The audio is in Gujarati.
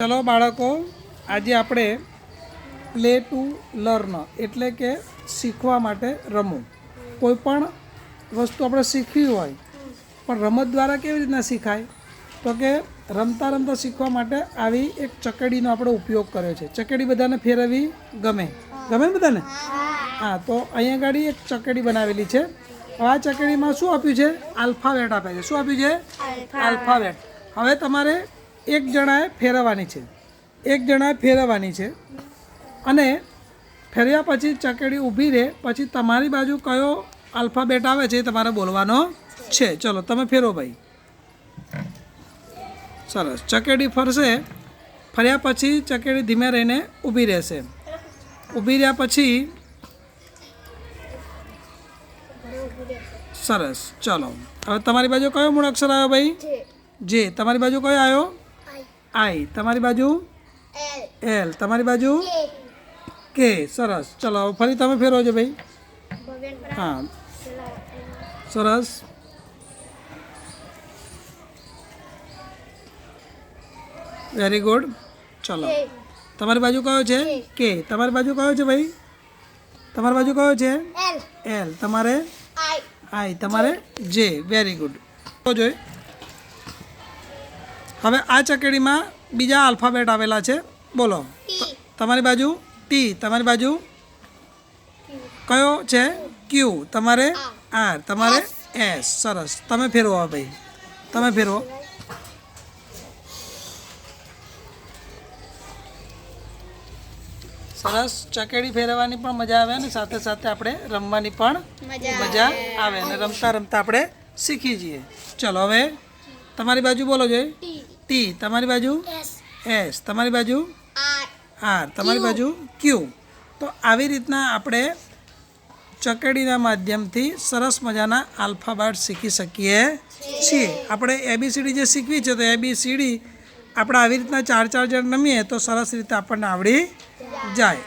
चलो बाळको आज આપણે પ્લે ટુ લર્ન એટલે કે શીખવા માટે રમવું। કોઈ પણ વસ્તુ આપણે શીખવી હોય પણ રમત દ્વારા કેવી રીતના શીખાય તો કે રમતા રમતા શીખવા માટે આવી એક ચકડીનો આપણે ઉપયોગ કર્યો છે। ચકડી બધાને ફેરવવી ગમે બધાને? હા, તો અહીંયા ગાડી એક ચકડી બનાવેલી છે। હવે આ ચકડીમાં શું આપ્યું છે? આલ્ફાબેટ આપ્યા છે। શું આપ્યું છે? આલ્ફાબેટ। હવે તમારે એક જણાએ ફેરવવાની છે અને ફેરવ્યા પછી ચકડી ઊભી રહે પછી તમારી બાજુ કયો આલ્ફાબેટ આવે છે તમારે બોલવાનો છે। ચલો તમે ફેરવો ભાઈ। સરસ, ચકડી ફરશે, ફર્યા પછી ચકડી ધીમે રહીને ઊભી રહેશે। ઊભી રહ્યા પછી સરસ, ચલો હવે તમારી બાજુ કયો મૂળ અક્ષર આવ્યો ભાઈ? જે। તમારી બાજુ કયો આવ્યો? આઈ। તમારી બાજુ એલ। તમારી બાજુ કે। સરસ, ચલો ફરી તમે ફેરવો છો ભાઈ। હા, સરસ, વેરી ગુડ। ચલો તમારી બાજુ કયો છે? કે। તમારી બાજુ કયો છે ભાઈ? તમારી બાજુ કયો છે? એલ। તમારે આઈ। તમારે જે। Very good. જોઈએ હવે આ ચકડીમાં બીજા આલ્ફાબેટ આવેલા છે, બોલો। તમારી બાજુ ટી। તમારી બાજુ કયો છે? ક્યુ। તમારે આર। તમારે એસ। સરસ, તમે ફેરવો ભાઈ, તમે ફેરવો। સરસ, ચકેડી ફેરવવાની પણ મજા આવે અને સાથે સાથે આપણે રમવાની પણ મજા આવે અને રમતા રમતા આપણે શીખી જઈએ। ચલો હવે તમારી બાજુ બોલો જોઈએ। ટી। તમારી બાજુ એસ। તમારી બાજુ આર। તમારી બાજુ ક્યુ। તો આવી રીતના આપણે ચકડીના માધ્યમથી સરસ મજાના આલ્ફાબેટ શીખી શકીએ છીએ। આપણે એબીસીડી જે શીખવી છે તો એબીસીડી આપણે આવી રીતના 4 જણ રમીએ તો સરસ રીતે આપણને આવડી જાય।